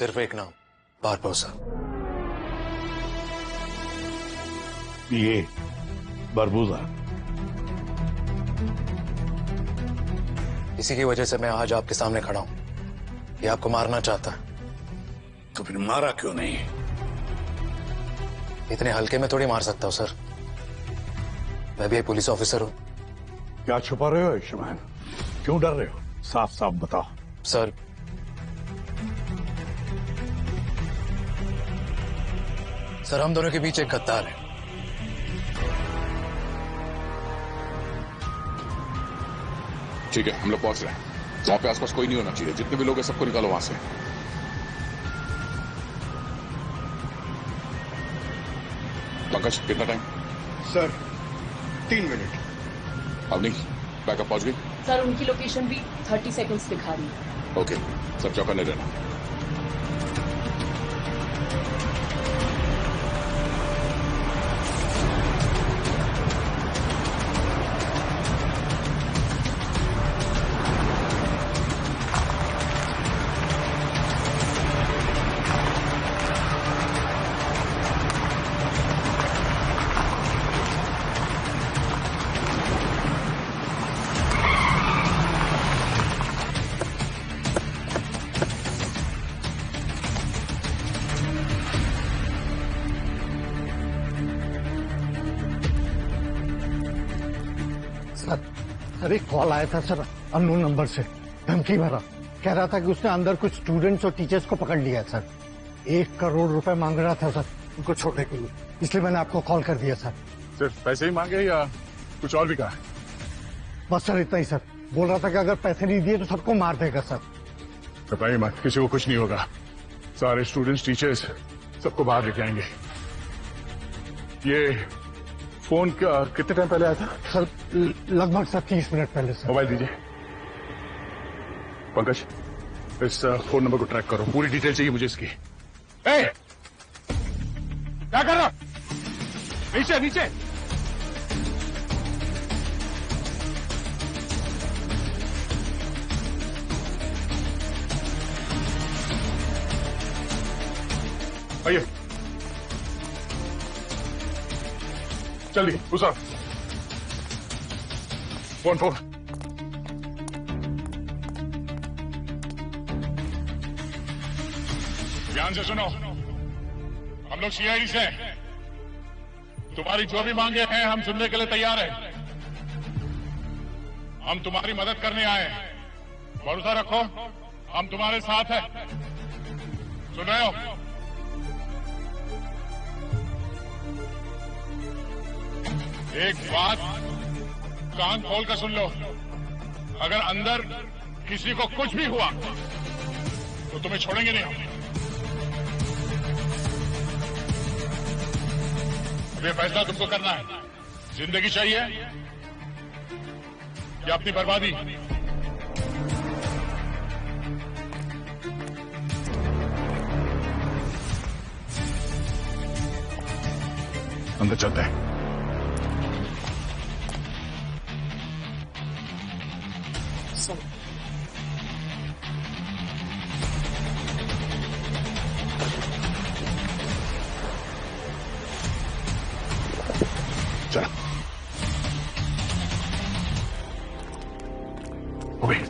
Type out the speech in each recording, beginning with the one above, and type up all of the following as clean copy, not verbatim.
सिर्फ एक नाम, बारबोसा। ये बारबोसा। इसी की वजह से मैं आज आपके सामने खड़ा हूं। ये आपको मारना चाहता है। तो फिर मारा क्यों नहीं? इतने हल्के में थोड़ी मार सकता हूं सर। मैं भी एक पुलिस ऑफिसर हूं। क्या छुपा रहे हो आयुष्मान? क्यों डर रहे हो? साफ साफ बताओ। सर, हम दोनों के बीच एक गद्दार है। ठीक है, हम लोग पहुंच रहे हैं। वहां पे आसपास कोई नहीं होना चाहिए। जितने भी लोग हैं सबको निकालो वहां से। पंकज, कितना time? Sir 3 minute. Avani, backup पहुंच गई? सर उनकी लोकेशन भी 30 सेकंड्स दिखा रही है। ओके, सब चौकन्ने रहना। सर एक कॉल आया था सर, अननोन नंबर से, धमकी भरा। कह रहा था कि उसने अंदर कुछ स्टूडेंट्स और टीचर्स को पकड़ लिया है सर। 1 करोड़ रुपए मांग रहा था सर उनको छोड़ने के लिए, इसलिए मैंने आपको कॉल कर दिया सर। सिर्फ पैसे ही मांगे या कुछ और भी कहा? बस सर इतना ही सर। बोल रहा था कि अगर पैसे नहीं दिए तो सबको मार देगा सर। घबराइए मत, किसी को कुछ नहीं होगा। सारे स्टूडेंट्स, टीचर्स सबको बाहर लेके आएंगे। ये फोन कितने टाइम पहले आया था? सर लगभग सर 30 मिनट पहले सर। मोबाइल दीजिए। पंकज, इस फोन नंबर को ट्रैक करो। पूरी डिटेल चाहिए मुझे इसकी। ए! क्या कर रहा? नीचे नीचे। आइए जल्दी, घुसा। फोन। ध्यान से सुनो, हम लोग सीआईडी से हैं। तुम्हारी जो भी मांगे हैं हम सुनने के लिए तैयार हैं। हम तुम्हारी मदद करने आए हैं। भरोसा रखो, हम तुम्हारे साथ हैं। सुन रहे हो? एक बात कान खोल कर सुन लो, अगर अंदर किसी को कुछ भी हुआ तो तुम्हें छोड़ेंगे नहीं हम। अब ये फैसला तुमको करना है। जिंदगी चाहिए या अपनी बर्बादी? अंदर चलते हैं। चलो हो गई।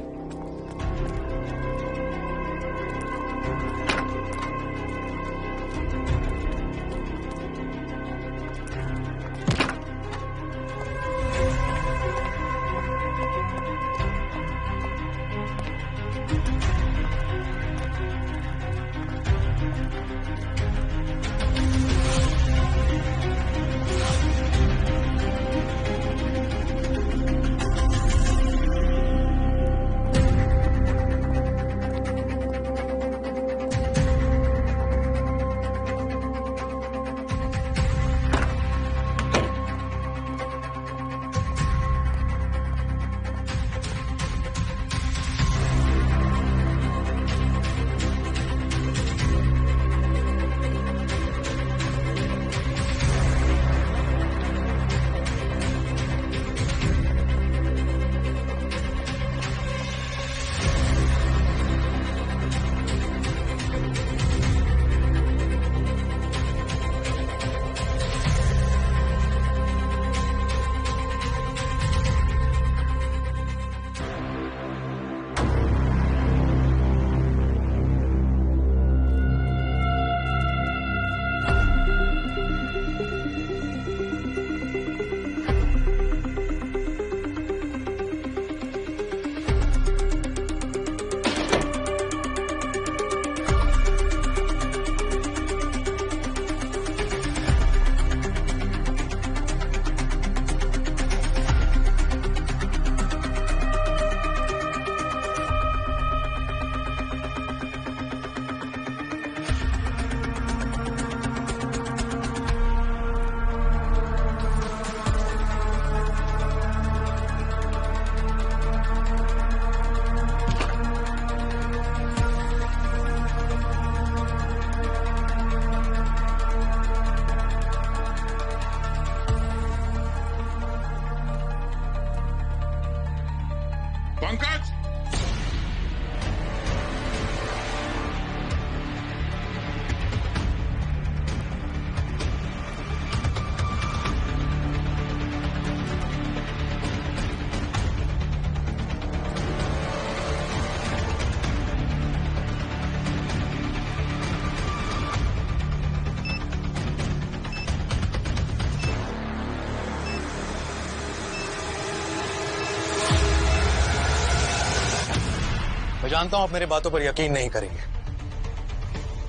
जानता हूं आप मेरे बातों पर यकीन नहीं करेंगे,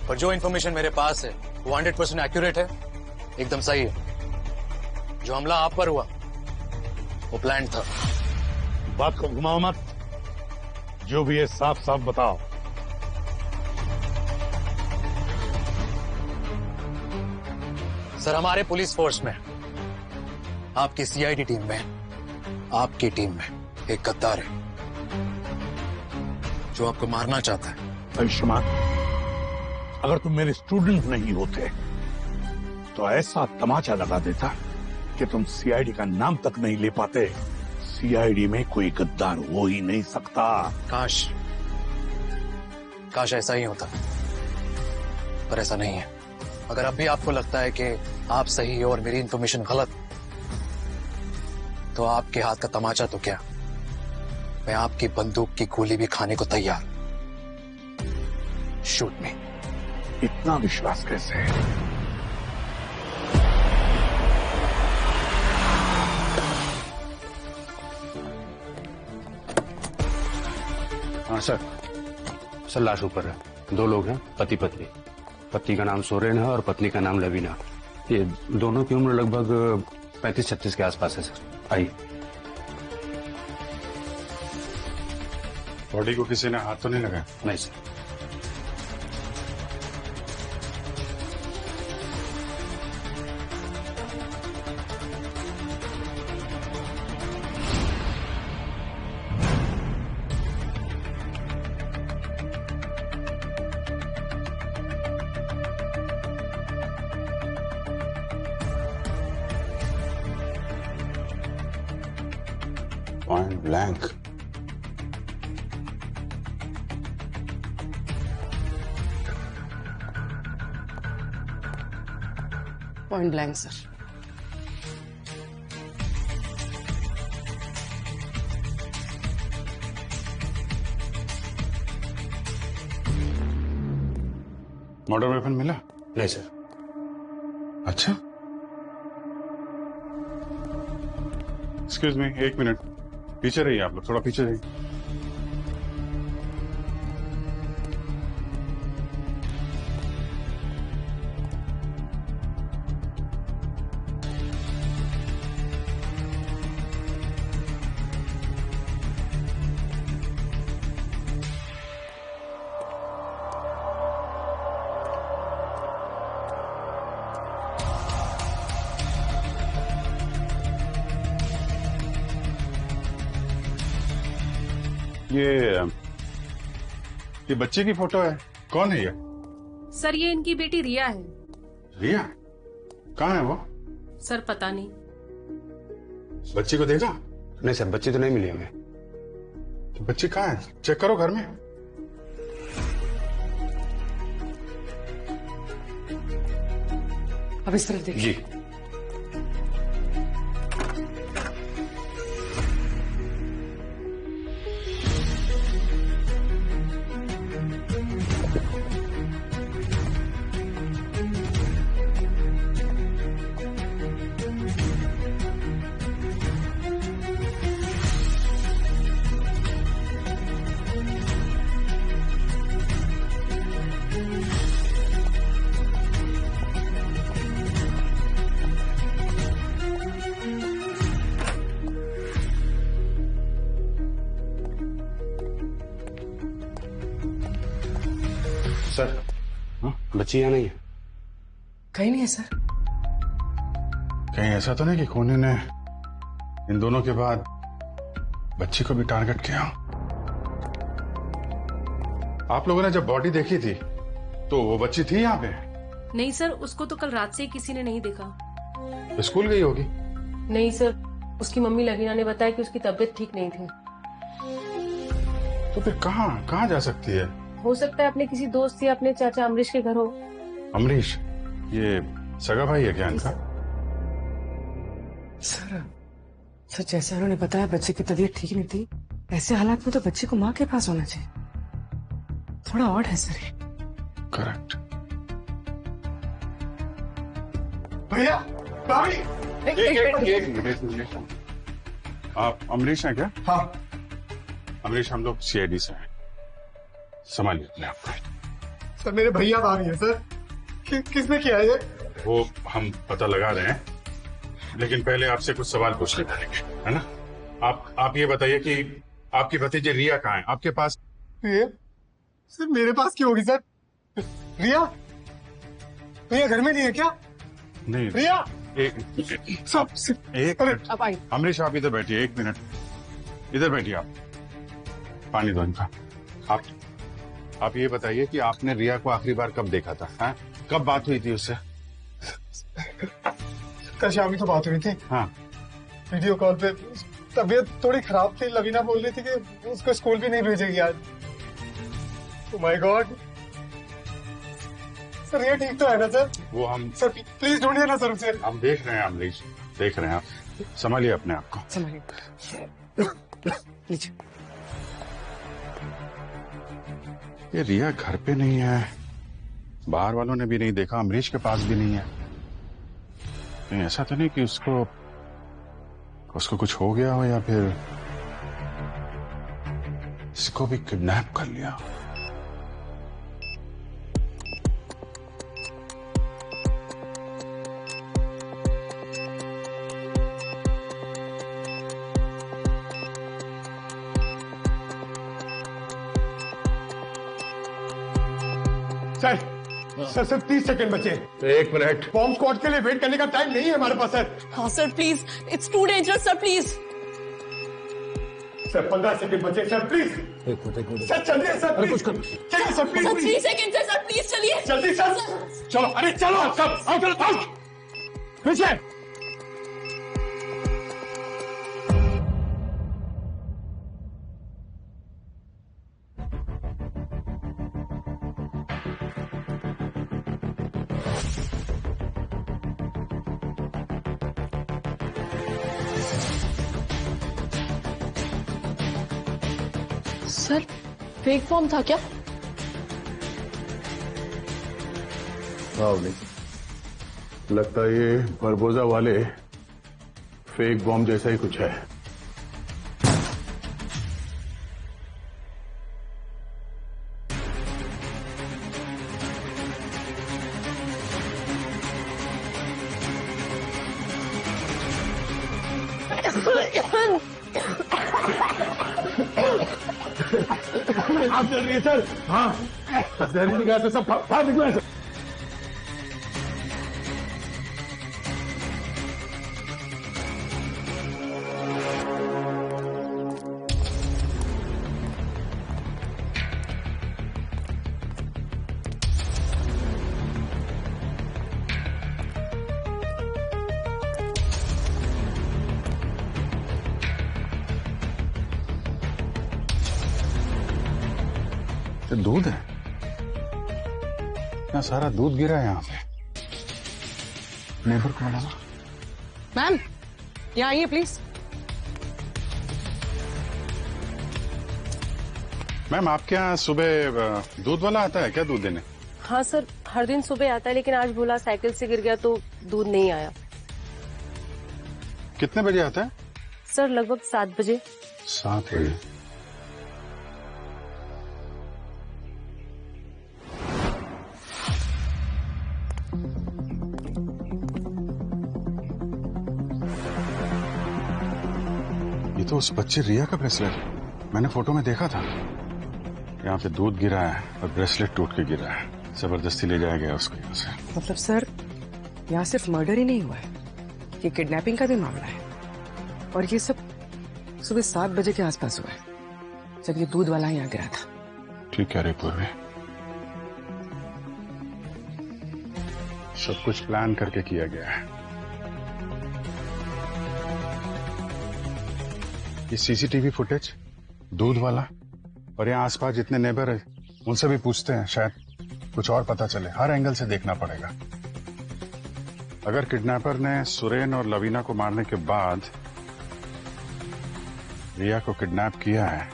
पर जो इन्फॉर्मेशन मेरे पास है वो 100% एक्यूरेट है, एकदम सही है। जो हमला आप पर हुआ वो प्लान था। बात को घुमाओ मत, जो भी है साफ साफ बताओ। सर, हमारे पुलिस फोर्स में, आपकी सीआईडी टीम में, आपकी टीम में एक गद्दार है जो आपको मारना चाहता है। आयुष्मान, अगर तुम मेरे स्टूडेंट नहीं होते तो ऐसा तमाचा लगा देता कि तुम सीआईडी का नाम तक नहीं ले पाते। सीआईडी में कोई गद्दार हो ही नहीं सकता। काश ऐसा ही होता, पर ऐसा नहीं है। अगर अब भी आपको लगता है कि आप सही हो और मेरी इंफॉर्मेशन गलत, तो आपके हाथ का तमाचा तो क्या, मैं आपकी बंदूक की गोली भी खाने को तैयार। शूट मी। इतना विश्वास कैसे है? हाँ सर, लाश ऊपर है। 2 लोग हैं, पति पत्नी। पति का नाम सोरेन है और पत्नी का नाम लवीना। ये दोनों की उम्र लगभग 35-36 के आसपास है सर। आइए। बॉडी को किसी ने हाथ तो नहीं लगाया? नहीं sir. Point blank. Point blank sir. Murder weapon मिला? नहीं सर। अच्छा, एक्सक्यूज मी, 1 मिनट पीछे रहिए। आप लोग थोड़ा पीछे रहिए। ये बच्चे की फोटो है। कौन है ये? सर, ये इनकी बेटी रिया है। रिया? कहाँ है वो? सर पता नहीं। बच्ची को देखा? नहीं सर, बच्ची तो नहीं मिली हमें। तो बच्ची कहाँ है? चेक करो घर में। अब इस तरफ देखिए। जी। सर, बच्ची यहाँ नहीं है। कहीं नहीं है सर। कहीं ऐसा तो नहीं कि खूनी ने इन दोनों के बाद बच्ची को भी टारगेट किया? आप लोगों ने जब बॉडी देखी थी तो वो बच्ची थी यहाँ पे? नहीं सर, उसको तो कल रात से किसी ने नहीं देखा। स्कूल गई होगी। नहीं सर, उसकी मम्मी लवीना ने बताया कि उसकी तबीयत ठीक नहीं थी। तो फिर कहाँ जा सकती है? हो सकता है अपने किसी दोस्त या अपने चाचा अमरीश के घर हो। अमरीश? ये सगा भाई है क्या इनका? सर जैसे उन्होंने बताया बच्चे की तबीयत ठीक नहीं थी, ऐसे हालात में तो बच्चे को माँ के पास होना चाहिए। थोड़ा ऑड है सर। करेक्ट। भैया, आप अमरीश हैं क्या? हाँ। अमरीश, हम लोग सीआईडी से हैं। संभालिए अपने आप को। सर मेरे भैया आ रही है सर। किसने किया ये? वो हम पता लगा रहे हैं, लेकिन पहले आपसे कुछ सवाल पूछने पड़ेंगे, है ना? आप ये बताइए कि आपकी भतीजी रिया कहाँ है आपके पास? रिया? सर मेरे पास क्यों होगी सर? रिया? रिया घर में नहीं है क्या? नहीं रिया? एक मिनट। अब आई। अमरीश आप इधर बैठिए, 1 मिनट इधर बैठिए। आप पानी दो इनका। आप ये बताइए कि आपने रिया को आखिरी बार कब देखा था? हाँ? कब बात हुई थी उससे? कल शाम ही तो बात हुई थी। हाँ, वीडियो कॉल पे। तबीयत थोड़ी खराब थी, लवीना बोल रही थी कि उसको स्कूल भी नहीं भेजेगी आज। Oh my God. सर ये ठीक तो है ना सर? वो हम सर प्लीज ढूंढिए ना सर उसे। हम देख रहे हैं अमरीश, देख रहे हैं। आप संभालिए अपने आप को। संभालिए। लीजिए। ये रिया घर पे नहीं है, बाहर वालों ने भी नहीं देखा, अमरीश के पास भी नहीं है। नहीं ऐसा तो नहीं कि उसको कुछ हो गया हो या फिर इसको भी किडनैप कर लिया। सर सिर्फ 30 सेकंड बचे। 1 मिनट। बॉम्ब स्क्वाड के लिए वेट करने का टाइम नहीं है हमारे पास सर। हाँ sir please, it's too dangerous sir, please. Sir 15 second बचे सर, प्लीज। सर चलिए सर, प्लीज चलिए सर, प्लीज। 3 सेकंड है सर, प्लीज चलिए जल्दी सर। चलो, अरे चलो सब आओ, चलो आओ पीछे। सर फेक फॉर्म था क्या? लगता है ये बरबोजा वाले फेक बॉम्ब जैसा ही कुछ है। आप चल रही है सर? हाँ, जहरी निकाह से सब बाहर निकला है सर। दूध है, इतना सारा दूध गिरा है यहाँ पे। नेबर को बुलाना। मैम यहाँ आइए प्लीज। मैम आपके यहाँ सुबह दूध वाला आता है क्या दूध देने? हाँ सर, हर दिन सुबह आता है, लेकिन आज भोला साइकिल से गिर गया तो दूध नहीं आया। कितने बजे आता है? सर लगभग 7 बजे। 7 बजे। ये तो उस बच्चे रिया का ब्रेसलेट, मैंने फोटो में देखा था। यहाँ पे दूध गिरा है और ब्रेसलेट टूट के गिरा है। जबरदस्ती ले जाया गया उसको यहाँ से। मतलब सर यहाँ सिर्फ मर्डर ही नहीं हुआ है, ये किडनैपिंग का भी मामला है। और ये सब सुबह 7 बजे के आसपास हुआ है, जब ये दूध वाला यहाँ गिरा था। ठीक कह रही पूर्वी, सब कुछ प्लान करके किया गया है। ये सीसीटीवी फुटेज, दूध वाला और यहाँ आसपास जितने नेबर है उनसे भी पूछते हैं, शायद कुछ और पता चले। हर एंगल से देखना पड़ेगा। अगर किडनैपर ने सुरेन और लवीना को मारने के बाद रिया को किडनैप किया है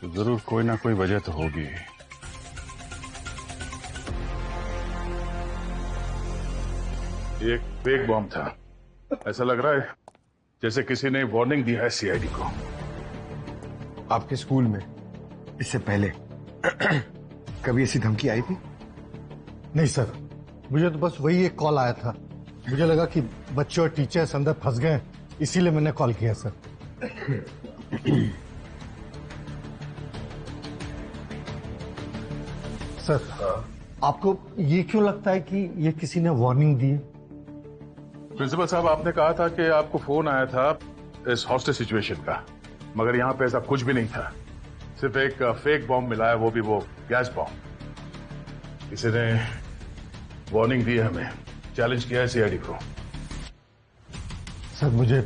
तो जरूर कोई ना कोई वजह तो होगी। ये एक फेक बॉम्ब था। ऐसा लग रहा है जैसे किसी ने वार्निंग दिया है सीआईडी को। आपके स्कूल में इससे पहले कभी ऐसी धमकी आई थी? नहीं सर, मुझे तो बस वही एक कॉल आया था। मुझे लगा कि बच्चे और टीचर्स अंदर फंस गए, इसीलिए मैंने कॉल किया सर। सर, आपको ये क्यों लगता है कि ये किसी ने वार्निंग दी है? प्रिंसिपल साहब, आपने कहा था कि आपको फोन आया था इस हॉस्टेज सिचुएशन का, मगर यहाँ पे ऐसा कुछ भी नहीं था। सिर्फ एक फेक बॉम्ब मिला है, वो भी वो गैस बॉम्ब। किसी ने वार्निंग दी है हमें, चैलेंज किया है सीआईडी को। सर, मुझे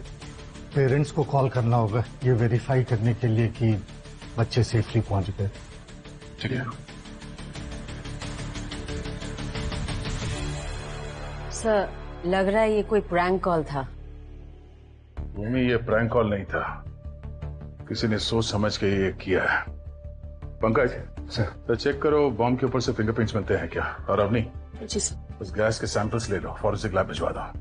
पेरेंट्स को कॉल करना होगा ये वेरीफाई करने के लिए कि बच्चे सेफली पहुंच गए। ठीक है सर, लग रहा है ये कोई प्रैंक कॉल था। भूमि, ये प्रैंक कॉल नहीं था, किसी ने सोच समझ के ये किया है। पंकज सर, तो चेक करो बॉम्ब के ऊपर से फिंगरप्रिंट्स मिलते हैं क्या। और अवनी, जी सर। उस गैस के सैंपल्स ले लो, फॉरेंसिक लैब भिजवा दो।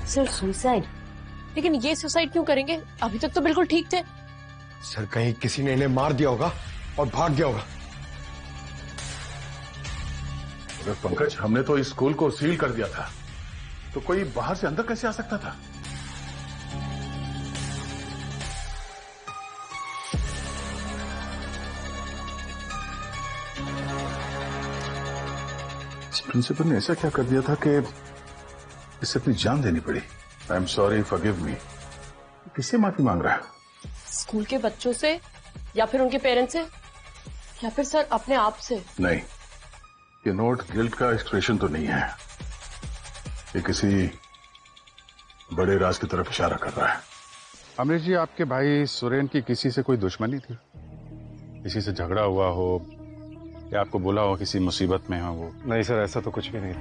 Sir, suicide? लेकिन ये सुसाइड क्यों करेंगे? अभी तक तो बिल्कुल ठीक थे। सर, कहीं किसी ने इन्हें मार दिया होगा और भाग गया होगा। अरे पंकज, हमने तो इस स्कूल को सील कर दिया था, तो कोई बाहर से अंदर कैसे आ सकता था? प्रिंसिपल ने ऐसा क्या कर दिया था कि इससे अपनी जान देनी पड़ी? I am sorry, forgive me. किससे माफी मांग रहा है? स्कूल के बच्चों से, या फिर उनके पेरेंट्स से, या फिर सर अपने आप से? नहीं, ये नोट गिल्ट का एक्सप्रेशन तो नहीं है, ये किसी बड़े राज की तरफ इशारा कर रहा है। अमरीश जी, आपके भाई सुरेन की किसी से कोई दुश्मनी थी? किसी से झगड़ा हुआ हो या आपको बोला हो किसी मुसीबत में हो वो? नहीं सर, ऐसा तो कुछ भी नहीं।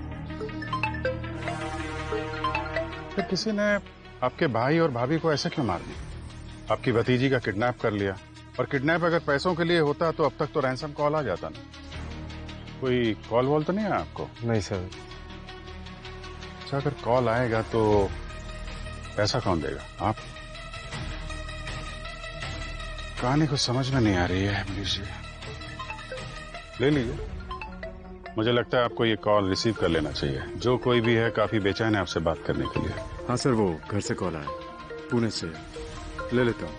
फिर किसी ने आपके भाई और भाभी को ऐसे क्यों मार दिया? आपकी भतीजी का किडनैप कर लिया, और किडनैप अगर पैसों के लिए होता तो अब तक तो रैंसम कॉल आ जाता ना। कोई कॉल वॉल तो नहीं है आपको? नहीं सर। अच्छा, अगर कॉल आएगा तो पैसा कौन देगा? आप? कहानी कुछ समझ में नहीं आ रही है अमरीश जी। ले लीजिए, मुझे लगता है आपको ये कॉल रिसीव कर लेना चाहिए। जो कोई भी है काफी बेचैन है आपसे बात करने के लिए। हाँ सर, वो घर से कॉल आया, पुणे से। ले लेता हूँ।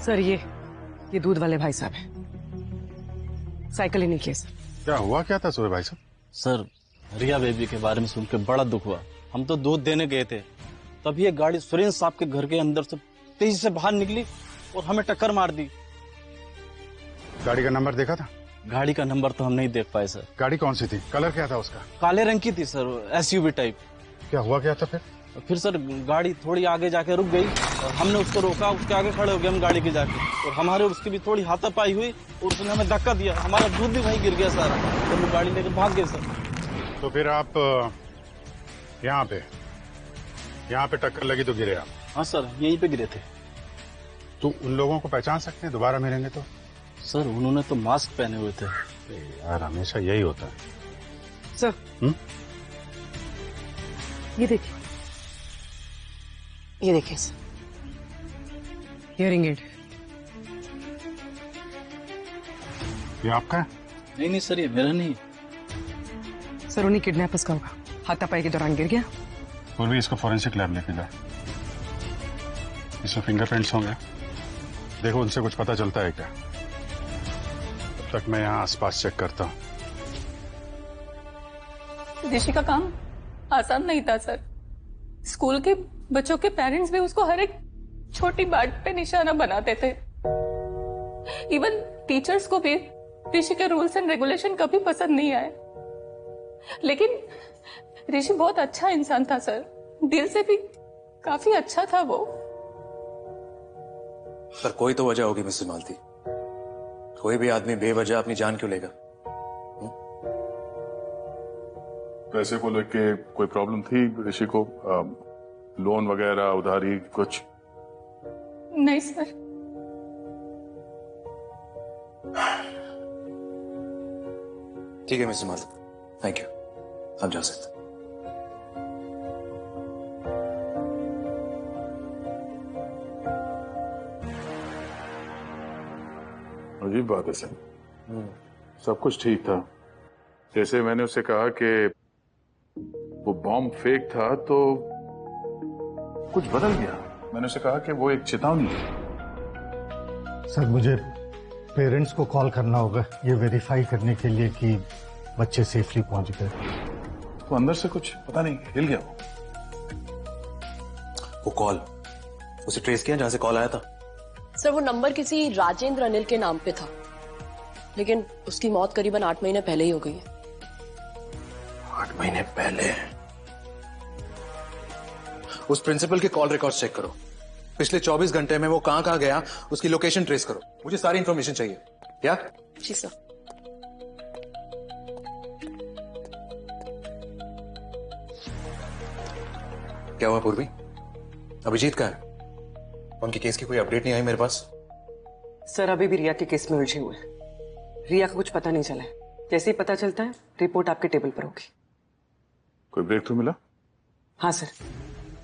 सर, ये दूध वाले भाई साहब हैं। साइकिल ही नहीं किए सर। क्या हुआ क्या था सूर्य भाई साहब? सर, रिया बेबी के बारे में सुन के बड़ा दुख हुआ। हम तो दूध देने गए थे, तभी ये गाड़ी सुरेन साहब के घर के अंदर से तेजी से बाहर निकली और हमें टक्कर मार दी। गाड़ी का नंबर देखा था? गाड़ी का नंबर तो हम नहीं देख पाए सर। गाड़ी कौन सी थी? कलर क्या था उसका? काले रंग की थी सर, एसयूवी टाइप। क्या हुआ क्या था फिर सर गाड़ी थोड़ी आगे जाके रुक गई और हमने उसको रोका, उसके आगे खड़े हो गए हम गाड़ी के जाके, और हमारे उसकी भी थोड़ी हाथापाई हुई और उसने हमें धक्का दिया। हमारा दूध भी वहीं गिर गया सर, तो हम गाड़ी लेकर भाग गए सर। तो फिर आप यहाँ पे टक्कर लगी तो गिरे आप? हाँ सर, यहीं पे गिरे थे। तो उन लोगों को पहचान सकते हैं दोबारा मिलेंगे तो? सर, उन्होंने तो मास्क पहने हुए थे। यार, हमेशा यही होता है सर। ये देखिए, ये देखिए सर, हियरिंग एड। ये आपका है? नहीं सर, ये मेरा नहीं। सर, उन्हीं किडनैपर्स का होगा, हाथापाई के दौरान गिर गया। और भी इसको फॉरेंसिक लैब लेके जाओ, इसमें फिंगरप्रिंट्स होंगे, देखो उनसे कुछ पता चलता है क्या। तब तक मैं यहाँ आसपास चेक करता हूँ। विदेशी का काम आसान नहीं था सर। स्कूल के बच्चों के पेरेंट्स भी उसको हर एक छोटी बात पे निशाना बनाते थे। इवन टीचर्स को भी ऋषि के रूल्स एंड रेगुलेशन कभी पसंद नहीं आए। लेकिन ऋषि बहुत अच्छा इंसान था सर, दिल से भी काफी अच्छा था वो। पर कोई तो वजह होगी मिसेस मालती। कोई भी आदमी बेवजह अपनी जान क्यों लेगा? पैसे को लेके कोई प्रॉब्लम थी ऋषि को? लोन वगैरह, उधारी कुछ? नहीं सर। ठीक है मिसेस मालती, थैंक यू, आप जा सकते। अजीब बात है सर, सब कुछ ठीक था। जैसे मैंने उससे कहा कि वो बॉम्ब फेक था तो कुछ बदल गया। मैंने उसे कहा कि वो एक चेतावनी है। सर मुझे पेरेंट्स को कॉल करना होगा ये वेरीफाई करने के लिए कि बच्चे सेफली पहुंच गए। तो अंदर से कुछ पता नहीं हिल गया वो कॉल, उसे ट्रेस किया जहां से कॉल आया था? सर वो नंबर किसी राजेंद्र अनिल के नाम पे था, लेकिन उसकी मौत करीबन 8 महीने पहले ही हो गई है। 8 महीने पहले? उस प्रिंसिपल के कॉल रिकॉर्ड चेक करो। पिछले 24 घंटे में वो कहां गया उसकी लोकेशन ट्रेस करो। मुझे सारी इंफॉर्मेशन चाहिए। क्या? जी सर। क्या हुआ पूर्वी? अभिजीत का है? उनकी केस की कोई अपडेट नहीं आई मेरे पास। सर अभी भी रिया के केस में उलझे हुए हैं। रिया का कुछ पता नहीं चला है। जैसे ही पता चलता है रिपोर्ट आपके टेबल पर होगी। कोई ब्रेक थ्रू मिला? हाँ सर,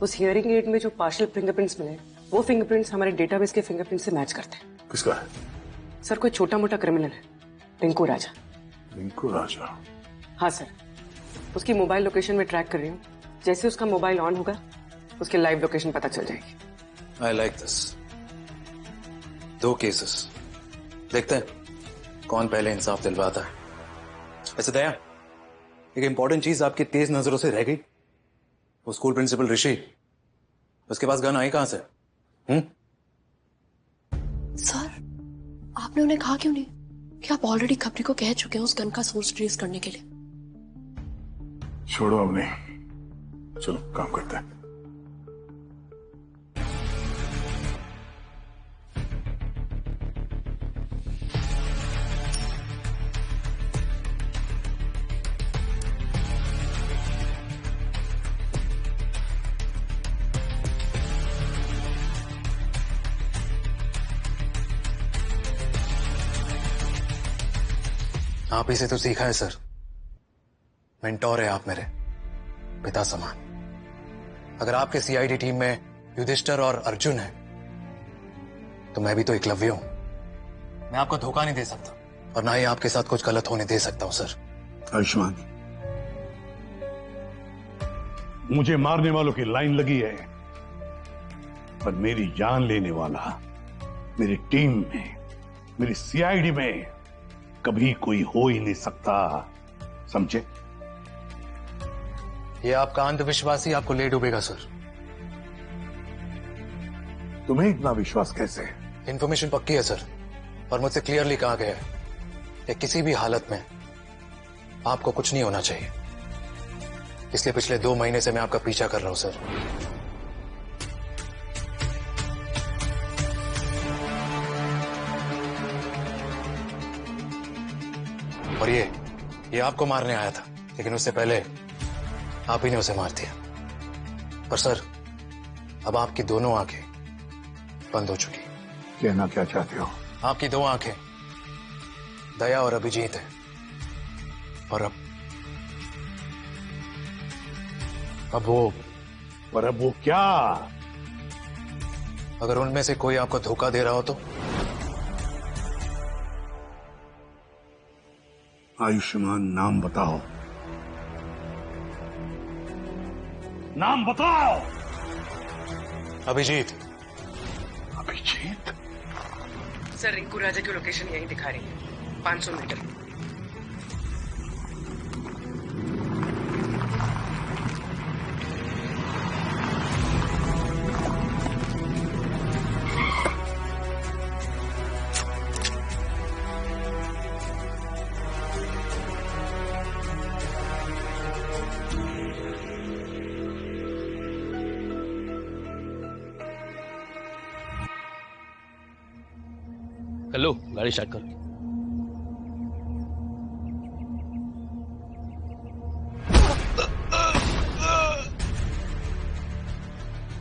उस हियरिंग एड में जो पार्शियल फिंगरप्रिंट्स मिले वो फिंगरप्रिंट्स हमारे डेटाबेस के फिंगरप्रिंट से मैच करते हैं। किसका है? सर कोई छोटा मोटा क्रिमिनल है, रिंकू राजा। रिंकू राजा? हाँ सर, उसकी मोबाइल लोकेशन में ट्रैक कर रही हूँ। जैसे उसका मोबाइल ऑन होगा उसकी लाइव लोकेशन पता चल जाएगी। I like this. 2 केसेस, देखते हैं कौन पहले इंसाफ दिलवाता है। ऐसे दया, एक इंपॉर्टेंट चीज आपकी तेज नजरों से रह गई। वो स्कूल प्रिंसिपल ऋषि, उसके पास गन आई कहां से? सर आपने उन्हें कहा क्यों नहीं कि आप ऑलरेडी खबरी को कह चुके हैं उस गन का सोर्स ट्रेस करने के लिए? छोड़ो अब नहीं, चलो काम करते हैं। आप ही से तो सीखा है सर। मेंटोर है आप मेरे, पिता समान। अगर आपके सीआईडी टीम में युधिष्ठिर और अर्जुन है तो मैं भी तो एकलव्य हूं। मैं आपको धोखा नहीं दे सकता और ना ही आपके साथ कुछ गलत होने दे सकता हूं सर। आयुष्मान, मुझे मारने वालों की लाइन लगी है, पर मेरी जान लेने वाला मेरी टीम में, मेरी सीआईडी में कभी कोई हो ही नहीं सकता, समझे? ये आपका अंधविश्वास ही आपको ले डूबेगा सर। तुम्हें इतना विश्वास कैसे? इंफॉर्मेशन पक्की है सर, और मुझसे क्लियरली कहा गया है कि किसी भी हालत में आपको कुछ नहीं होना चाहिए। इसलिए पिछले 2 महीने से मैं आपका पीछा कर रहा हूं सर। और ये आपको मारने आया था, लेकिन उससे पहले आप ही ने उसे मार दिया। पर सर अब आपकी दोनों आंखें बंद हो चुकी। कहना क्या चाहते हो? आपकी 2 आंखें दया और अभिजीत है, और अब वो क्या? अगर उनमें से कोई आपको धोखा दे रहा हो तो? आयुष्मान, नाम बताओ, नाम बताओ। अभिजीत। अभिजीत? सर रिंकू राजा की लोकेशन यही दिखा रही है, 500 मीटर। हेलो, गाड़ी स्टार्ट करो।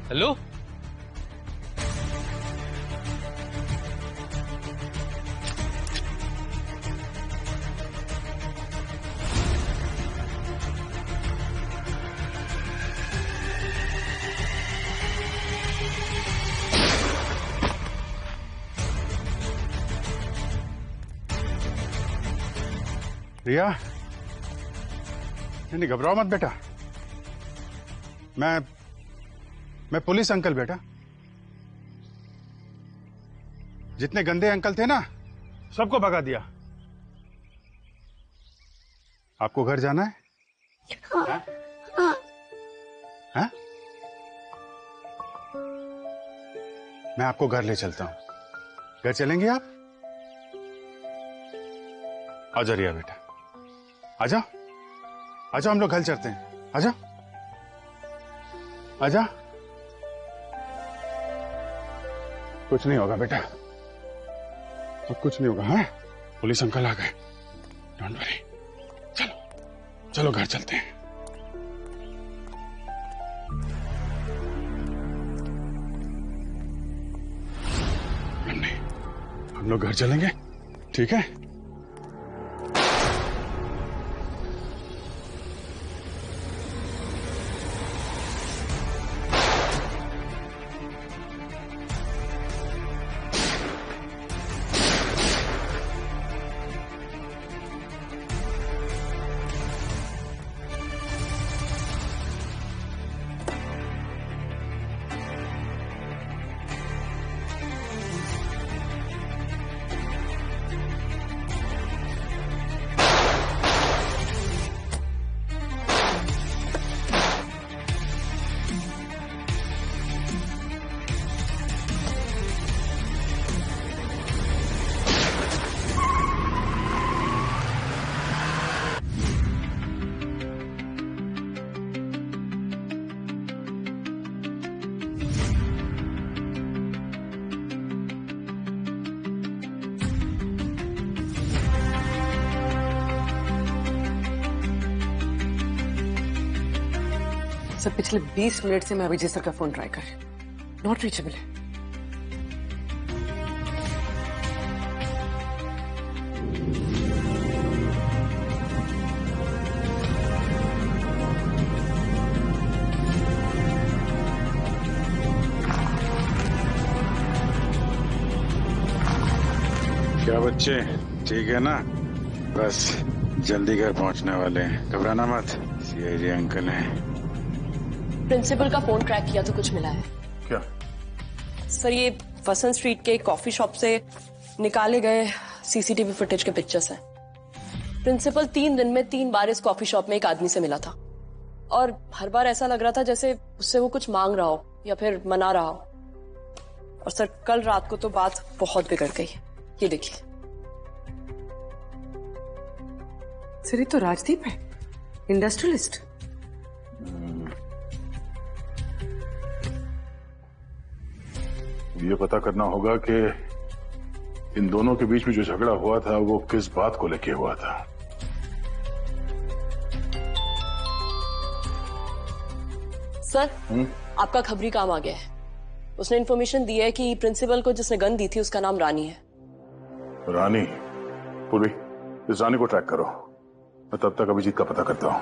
हेलो, रिया, नहीं घबराओ मत बेटा। मैं पुलिस अंकल बेटा। जितने गंदे अंकल थे ना, सबको भगा दिया। आपको घर जाना है? हाँ? मैं आपको घर ले चलता हूं। घर चलेंगे आप? आ जाओ रिया बेटा, आ जाओ, आ जाओ, हम लोग घर चलते हैं। आ जाओ, आ जाओ। कुछ नहीं होगा बेटा, अब कुछ नहीं होगा। हाँ, पुलिस अंकल आ गए, डोंट वरी। चलो चलो घर चलते हैं। नहीं, हम लोग घर चलेंगे, ठीक है? सर, पिछले 20 मिनट से मैं अभिजीत सर का फोन ट्राई कर रही हूं, नॉट रीचेबल है। क्या बच्चे, ठीक है ना? बस जल्दी घर पहुंचने वाले हैं, घबराना मत। सीआईडी अंकल हैं। प्रिंसिपल का फोन ट्रैक किया तो कुछ मिला है क्या? सर, ये वसंत स्ट्रीट के कॉफी शॉप से निकाले गए सीसीटीवी फुटेज के पिक्चर्स हैं। प्रिंसिपल 3 दिन में 3 बार इस कॉफी शॉप में एक आदमी से मिला था, और हर बार ऐसा लग रहा था जैसे उससे वो कुछ मांग रहा हो या फिर मना रहा हो। और सर, कल रात को तो बात बहुत बिगड़ गई। ये देखिए सर, ये तो राजदीप है, इंडस्ट्रियलिस्ट। ये पता करना होगा कि इन दोनों के बीच में जो झगड़ा हुआ था वो किस बात को लेके हुआ था। सर, आपका खबरी काम आ गया है। उसने इन्फॉर्मेशन दी है कि प्रिंसिपल को जिसने गन दी थी उसका नाम रानी है। रानी? पूर्वी, इस रानी को ट्रैक करो, मैं तब तक अभिजीत का पता करता हूं।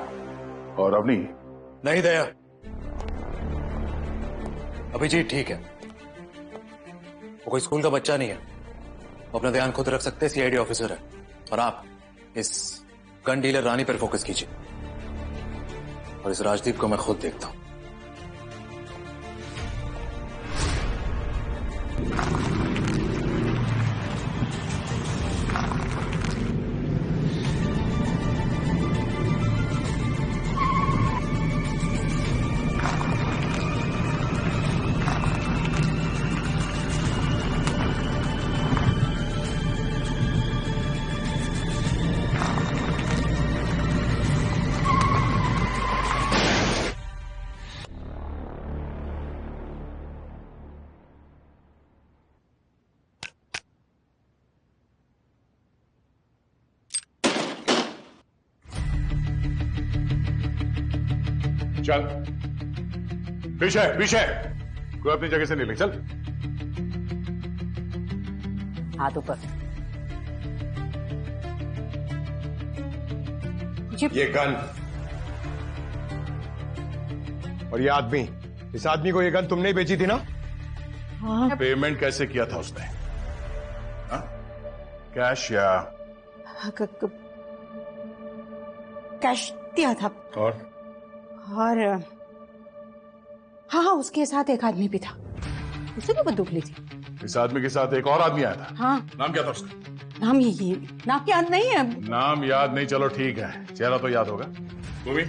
और अवनी? नहीं दया, अभिजीत ठीक है, वो कोई स्कूल का बच्चा नहीं है, वो अपना ध्यान खुद रख सकते, सीआईडी ऑफिसर है। और आप इस गन डीलर रानी पर फोकस कीजिए, और इस राजदीप को मैं खुद देखता हूं। चल पीछे पीछे, कोई अपनी जगह से नहीं ले, चल। हाथ ऊपर। ये गन और ये आदमी, इस आदमी को ये गन तुमने ही बेची थी ना? हाँ। पेमेंट कैसे किया था उसने? हाँ? कैश या कैश दिया था। और हाँ, उसके साथ एक आदमी भी था, उसे भी बंदूक ली थी। इस आदमी के साथ एक और आदमी आया था। हाँ। नाम क्या था उसका? नाम ये नाम याद नहीं है। नाम याद नहीं, चलो ठीक है, चेहरा तो याद होगा। भूमि,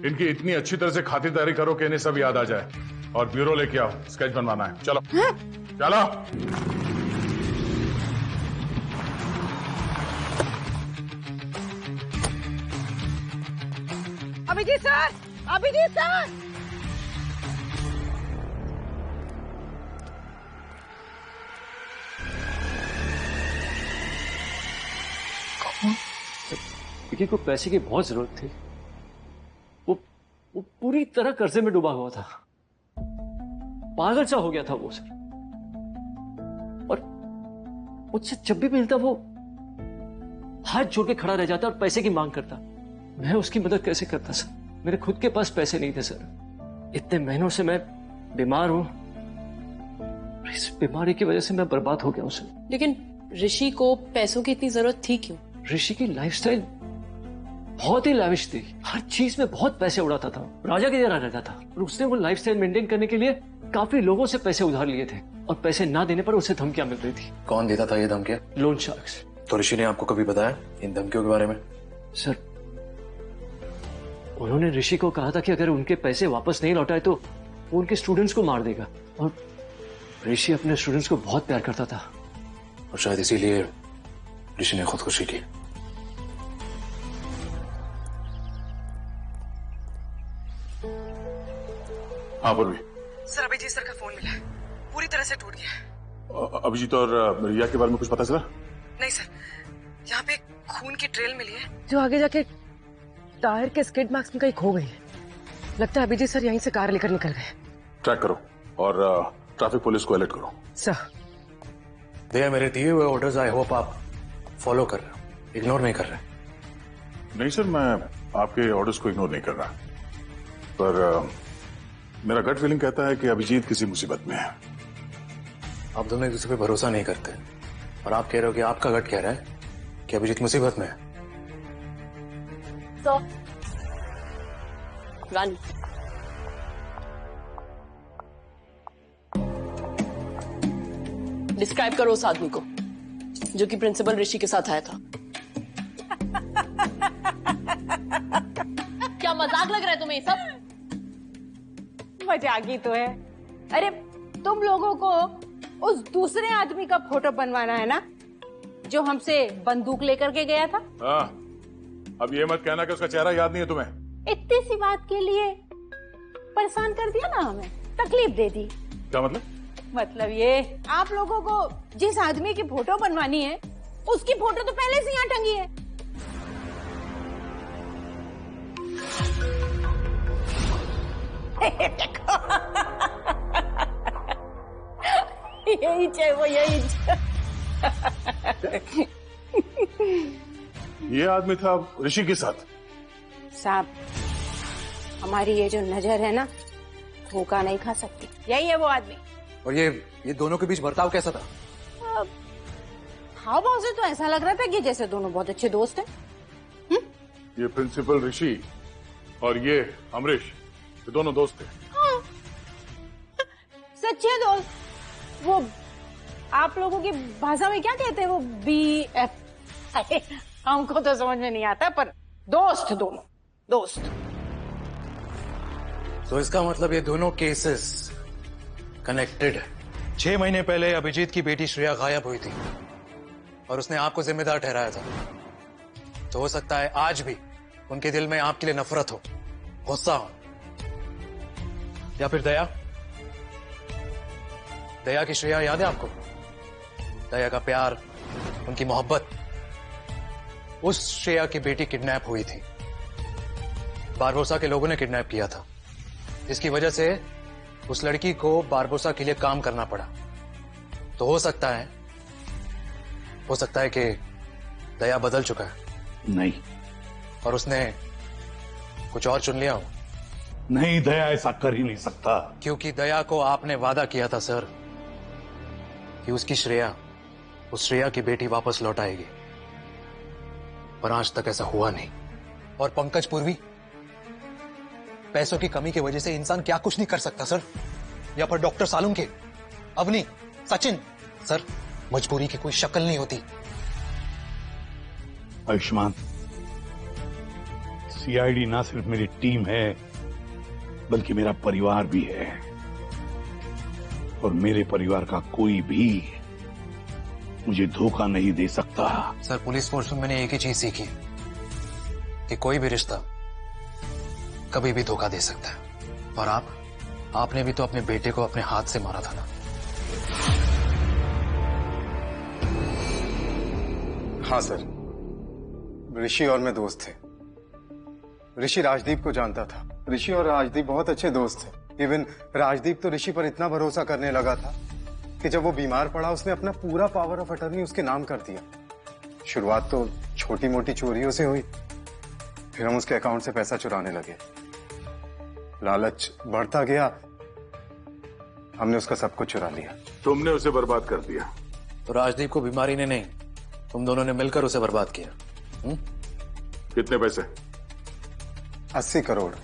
इनकी इतनी अच्छी तरह से खातिरदारी करो कि इन्हें सब याद आ जाए, और ब्यूरो लेके आओ, स्केच बनवाना है। चलो चलो। Abhijeet sir, Abhijeet sir. विकी को पैसे की बहुत जरूरत थी। वो पूरी तरह कर्जे में डूबा हुआ था, पागल सा हो गया था वो सर। और मुझसे जब भी मिलता वो हाथ जोड़ के खड़ा रह जाता और पैसे की मांग करता। मैं उसकी मदद कैसे करता सर? मेरे खुद के पास पैसे नहीं थे सर। इतने महीनों से मैं बीमार हूं, इस बीमारी की वजह से मैं बर्बाद हो गया हूं सर। लेकिन ऋषि को पैसों की इतनी जरूरत थी क्यों? ऋषि की लाइफस्टाइल बहुत ही लाविश थी, हर चीज में बहुत पैसे उड़ाता था, राजा की तरह रहता था। और उसने वो लाइफस्टाइल मेंटेन करने के लिए काफी लोगों से पैसे उधार लिए थे, और पैसे ना देने पर उसे धमकियां मिल रही थी। कौन देता था ये धमकियां? Loan sharks. तो ऋषि ने आपको कभी बताया इन धमकियों के बारे में? सर, उन्होंने ऋषि को कहा था कि अगर उनके पैसे वापस नहीं लौटाए तो वो उनके स्टूडेंट्स को मार देगा। और ऋषि अपने स्टूडेंट्स को बहुत प्यार करता था, और शायद इसीलिए ऋषि ने खुदकुशी की। हाँ पूर्वी। सर, अभिजीत सर का फोन मिला है, पूरी तरह से टूट गया है। अभिजीत और रिया के बारे में कुछ पता चला? नहीं सर, यहाँ पे खून की ट्रेल मिली है जो आगे जाके टायर के स्किड मार्क्स में कहीं खो गई है। लगता है अभिजीत सर यहीं से कार लेकर निकल गए। ट्रैक करो और ट्रैफिक पुलिस को अलर्ट करो। सर। दया, मेरे दिए हुए ऑर्डर्स आई होप आप फॉलो कर रहे हो, इग्नोर नहीं कर रहे। नहीं सर, मैं आपके ऑर्डर्स को इग्नोर नहीं कर रहा, पर मेरा गट फीलिंग कहता है कि अभिजीत किसी मुसीबत में है। आप दोनों एक दूसरे पे भरोसा नहीं करते, और आप कह रहे हो कि आपका गट कह रहा है कि अभिजीत मुसीबत में है। तो रानी, डिस्क्राइब करो उस आदमी को जो कि प्रिंसिपल ऋषि के साथ आया था। क्या मजाक लग रहा है तुम्हें सब? मजाक ही तो है। अरे तुम लोगों को उस दूसरे आदमी का फोटो बनवाना है ना, जो हमसे बंदूक लेकर के गया था। हाँ, अब ये मत कहना कि उसका चेहरा याद नहीं है तुम्हें। इतनी सी बात के लिए परेशान कर दिया ना, हमें तकलीफ दे दी। क्या मतलब? मतलब ये, आप लोगों को जिस आदमी की फोटो बनवानी है उसकी फोटो तो पहले से यहाँ टंगी है। यही चाहिए, वो यही ये आदमी था ऋषि के साथ। साहब, हमारी ये जो नजर है ना, धोखा नहीं खा सकती। यही है वो आदमी। और ये दोनों के बीच बर्ताव कैसा था? हाव भाव से तो ऐसा लग रहा था कि जैसे दोनों बहुत अच्छे दोस्त हैं। ये प्रिंसिपल ऋषि और ये अमरीश, ये दोनों दोस्त थे। हाँ, सच्चे दोस्त। वो आप लोगों की भाषा में क्या कहते हैं, वो BF? हमको तो समझ में नहीं आता, पर दोस्त, दोनों दोस्त। तो इसका मतलब ये दोनों केसेस कनेक्टेड है। 6 महीने पहले अभिजीत की बेटी श्रेया गायब हुई थी और उसने आपको जिम्मेदार ठहराया था। तो हो सकता है आज भी उनके दिल में आपके लिए नफरत हो, गुस्सा हो, या फिर दया की श्रेया याद है आपको? दया का प्यार, उनकी मोहब्बत। उस श्रेया की बेटी किडनैप हुई थी बारबोसा के लोगों ने किडनैप किया था, जिसकी वजह से उस लड़की को बारबोसा के लिए काम करना पड़ा। तो हो सकता है कि दया बदल चुका है। नहीं, और उसने कुछ और चुन लिया हो। नहीं, दया ऐसा कर ही नहीं सकता। क्योंकि दया को आपने वादा किया था सर कि उसकी श्रेया, उस श्रेया की बेटी वापस लौट आएगी, पर आज तक ऐसा हुआ नहीं। और पंकज पूर्वी, पैसों की कमी की वजह से इंसान क्या कुछ नहीं कर सकता सर। या फिर डॉक्टर सालुंके, अवनी, सचिन, सर मजबूरी की कोई शक्ल नहीं होती। आयुष्मान, सीआईडी ना सिर्फ मेरी टीम है बल्कि मेरा परिवार भी है, और मेरे परिवार का कोई भी मुझे धोखा नहीं दे सकता। सर पुलिस फोर्स में मैंने एक ही चीज सीखी कि कोई भी रिश्ता कभी भी धोखा दे सकता है। और आपने भी तो अपने बेटे को अपने हाथ से मारा था ना। हाँ सर, ऋषि और मैं दोस्त थे। ऋषि राजदीप को जानता था। ऋषि और राजदीप बहुत अच्छे दोस्त थे। इवन राजदीप तो ऋषि पर इतना भरोसा करने लगा था कि जब वो बीमार पड़ा उसने अपना पूरा पावर ऑफ अटर्नी उसके नाम कर दिया। शुरुआत तो छोटी मोटी चोरियों से हुई, फिर हम उसके अकाउंट से पैसा चुराने लगे। लालच बढ़ता गया, हमने उसका सब कुछ चुरा लिया। तुमने उसे बर्बाद कर दिया। तो राजदीप को बीमारी ने नहीं, तुम दोनों ने मिलकर उसे बर्बाद किया। कितने पैसे? 80 करोड़।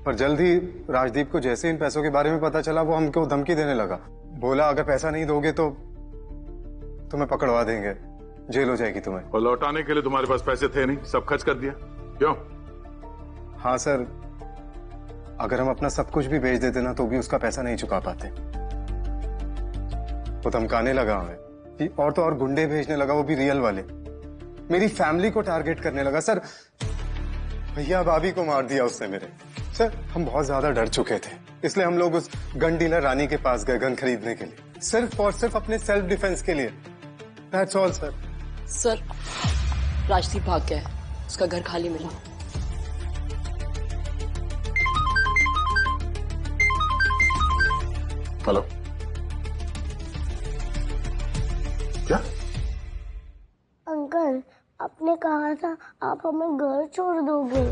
पर जल्द ही राजदीप को जैसे इन पैसों के बारे में पता चला, वो हमको धमकी देने लगा। बोला अगर पैसा नहीं दोगे तो तुम्हें पकड़वा देंगे, जेल हो जाएगी तुम्हें। और लौटाने के लिए तुम्हारे पास पैसे थे नहीं, सब खर्च कर दिया। क्यों? हाँ सर, अगर हम अपना सब कुछ भी बेच देते ना तो भी उसका पैसा नहीं चुका पाते। वो धमकाने लगा हमें, और तो और गुंडे भेजने लगा, वो भी रियल वाले। मेरी फैमिली को टारगेट करने लगा। सर भैया भाभी को मार दिया उसने मेरे। सर हम बहुत ज्यादा डर चुके थे, इसलिए हम लोग उस गन डीलर रानी के पास गए गन खरीदने के लिए, सिर्फ और सिर्फ अपने सेल्फ डिफेंस के लिए। That's all sir. Sir Rajdeep भाग गया है, उसका घर खाली मिला। हेलो, क्या? अंकल, आपने कहा था आप हमें घर छोड़ दोगे।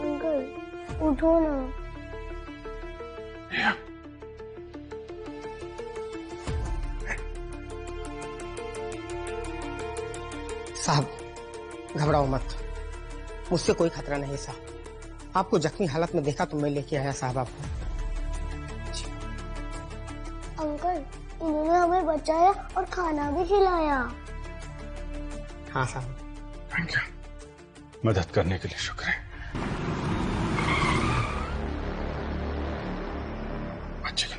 अंकल उठो ना। साहब घबराओ मत, मुझसे कोई खतरा नहीं साहब। आपको जख्मी हालत में देखा तो मैं लेके आया साहब आपको। अंकल इन्होंने हमें बचाया और खाना भी खिलाया। हाँ साहब। थैंक यू, मदद करने के लिए शुक्र है। अच्छी गल।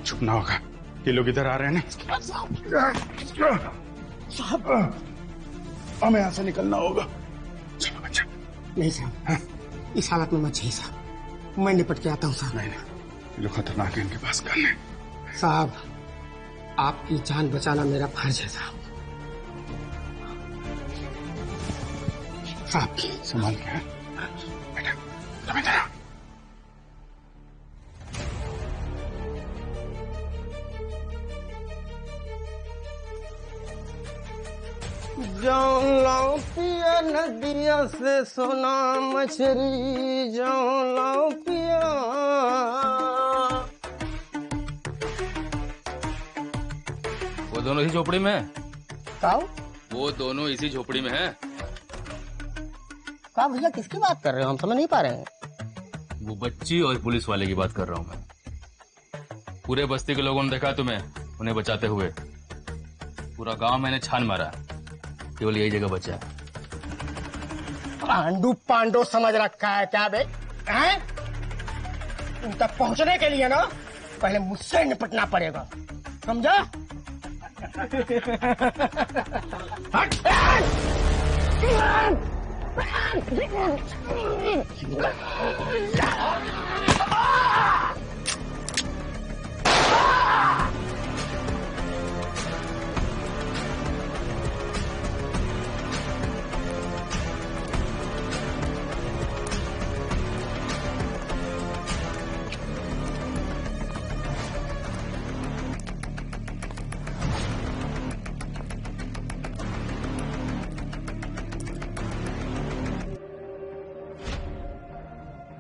छुपना होगा, ये लोग इधर आ रहे हैं ना। साहब हमें यहां से निकलना होगा। चलो बच्चा। नहीं साहब, इस हालत में मत जाइए साहब, मैं निपट के आता हूँ साहब। नहीं नहीं, ये लोग खतरनाक है, इनके पास गन है। साहब आपकी जान बचाना मेरा फर्ज है साहब। साहब संभाल के। बेटा तुम इधर आओ। जाऊं लाऊं पिया नदिया से सोना मछली, जाऊं लाऊं पिया। वो दोनों इसी झोपड़ी में है। काऊ? वो दोनों इसी झोपड़ी में है। का भैया किसकी बात कर रहे हो, हम समझ नहीं पा रहे हैं। वो बच्ची और पुलिस वाले की बात कर रहा हूँ मैं। पूरे बस्ती के लोगों ने देखा तुम्हें उन्हें बचाते हुए। पूरा गांव मैंने छान मारा, केवल यही जगह बचा है। पांडु पांडव समझ रखा है क्या बे? हैं? तुम तक पहुंचने के लिए ना पहले मुझसे निपटना पड़ेगा, समझा?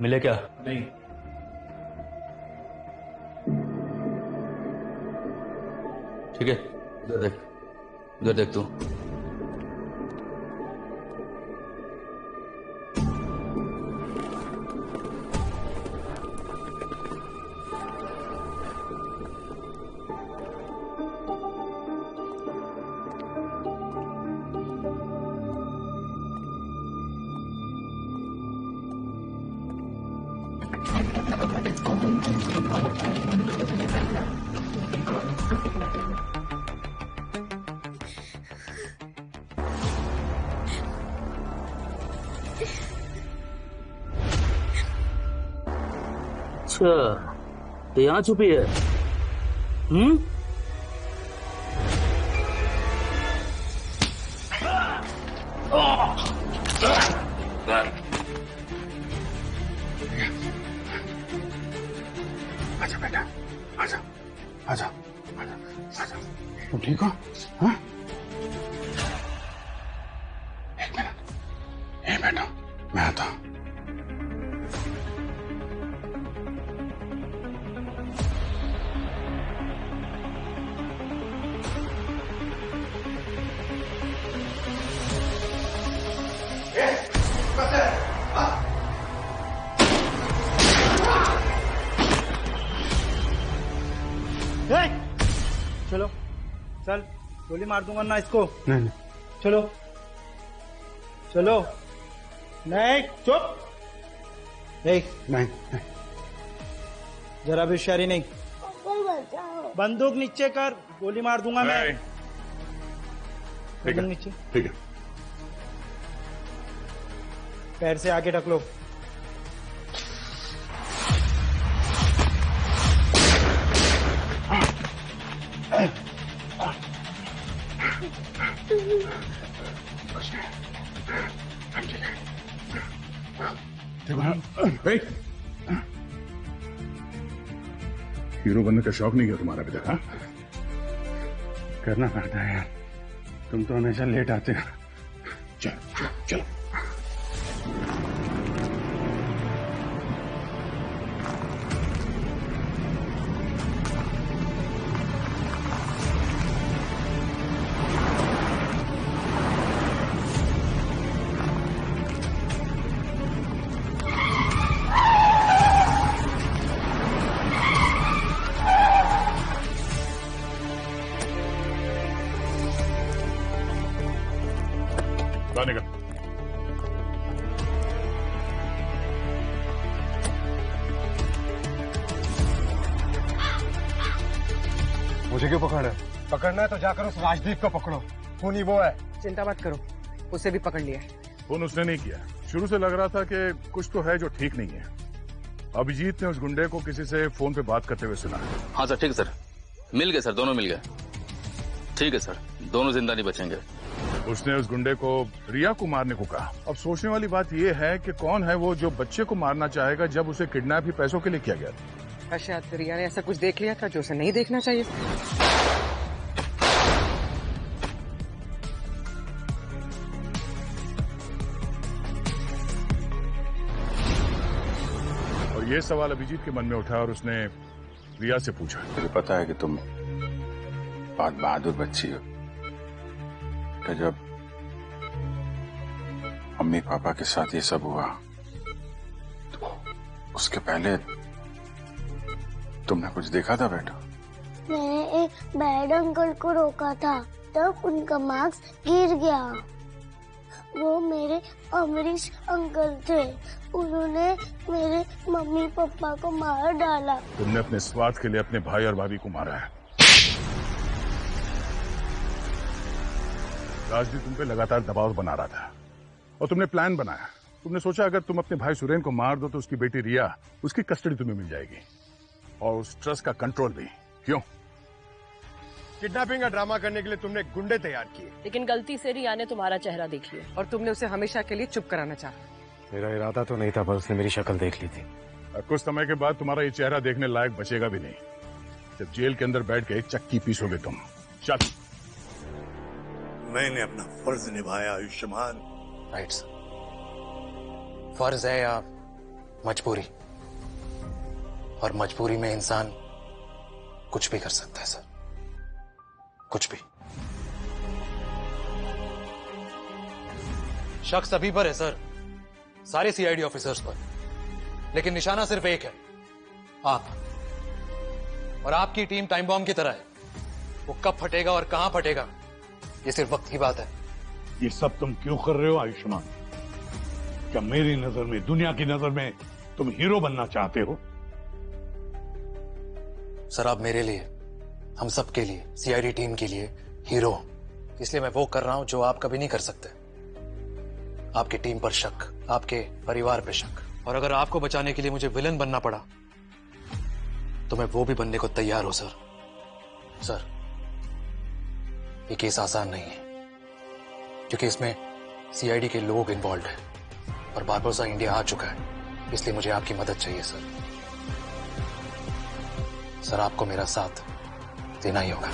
मिले क्या? नहीं। ठीक है, उधर देख तू। अच्छा, तो यहाँ छुपी है? आजा बेटा, आजा, आजा, आजा, आजा। तुम ठीक हो? हाँ? एक मिनट, ए बेटा, मैं आता हूँ। चलो, चल, गोली मार दूंगा ना इसको। नहीं, चलो, चलो, नहीं, चुप, नहीं, जरा भी होशियारी नहीं। बंदूक नीचे कर, गोली मार दूंगा मैं। ठीक है, नीचे, ठीक है। पैर से आगे ढक लो। हीरो बनने का शौक नहीं है तुम्हारा अभी तक? हाँ, करना पड़ता है यार, तुम तो हमेशा लेट आते हो। चलो चलो। बाहर निकल। मुझे क्यों पकड़ है? पकड़ना है तो जाकर उस राजदीप को पकड़ो, खून ही वो है। चिंता मत करो, उसे भी पकड़ लिया है। फोन उसने नहीं किया। शुरू से लग रहा था कि कुछ तो है जो ठीक नहीं है। अभिजीत ने उस गुंडे को किसी से फोन पे बात करते हुए सुना। हाँ सर, ठीक है सर, मिल गए सर, दोनों मिल गए। ठीक है सर, दोनों जिंदा नहीं बचेंगे। उसने उस गुंडे को रिया को मारने को कहा। अब सोचने वाली बात यह है कि कौन है वो जो बच्चे को मारना चाहेगा जब उसे किडनैप ही पैसों के लिए किया गया था। शायद रिया ने ऐसा कुछ देख लिया था जो उसे नहीं देखना चाहिए। और ये सवाल अभिजीत के मन में उठा और उसने रिया से पूछा, मुझे पता है कि तुम बहुत बहादुर बच्ची हो, कि जब मम्मी पापा के साथ ये सब हुआ तो उसके पहले तुमने कुछ देखा था बेटा? मैंने एक बैड अंकल को रोका था, तब उनका मार्क्स गिर गया। वो मेरे अमरीश अंकल थे, उन्होंने मेरे मम्मी पापा को मार डाला। तुमने अपने स्वार्थ के लिए अपने भाई और भाभी को मारा है। राजदीप तुम पे लगातार दबाव बना रहा था और तुमने प्लान बनाया। तुमने सोचा अगर तुम अपने भाई सुरेन को मार दो तो उसकी बेटी रिया, उसकी कस्टडी तुम्हें मिल जाएगी और उस ट्रस्ट का कंट्रोल भी। क्यों? किडनैपिंग का ड्रामा करने के लिए तुमने गुंडे तैयार किए, लेकिन गलती से रिया ने तुम्हारा चेहरा देख लिया और तुमने उसे हमेशा के लिए चुप कराना चाहा। मेरा इरादा तो नहीं था, पर उसने मेरी शक्ल देख ली थी। कुछ समय के बाद तुम्हारा ये चेहरा देखने लायक बचेगा भी नहीं, जब जेल के अंदर बैठ के चक्की पीसोगे तुम। चल। मैंने अपना फर्ज निभाया आयुष्मान। राइट सर, फर्ज है या मजबूरी, और मजबूरी में इंसान कुछ भी कर सकता है सर, कुछ भी। शक सभी पर है सर, सारे सीआईडी ऑफिसर्स पर, लेकिन निशाना सिर्फ एक है, आप। और आपकी टीम टाइम बॉम्ब की तरह है, वो कब फटेगा और कहां फटेगा ये सिर्फ वक्त की बात है। ये सब तुम क्यों कर रहे हो आयुष्मान? क्या मेरी नजर में, दुनिया की नजर में तुम हीरो बनना चाहते हो? सर आप मेरे लिए, हम सब के लिए, सीआईडी टीम के लिए हीरो, इसलिए मैं वो कर रहा हूं जो आप कभी नहीं कर सकते। आपकी टीम पर शक, आपके परिवार पर शक, और अगर आपको बचाने के लिए मुझे विलन बनना पड़ा तो मैं वो भी बनने को तैयार हूं सर। सर ये केस आसान नहीं है, क्योंकि इसमें सीआईडी के लोग इन्वॉल्व हैं और बारबोसा इंडिया आ चुका है, इसलिए मुझे आपकी मदद चाहिए सर। सर आपको मेरा साथ देना ही होगा।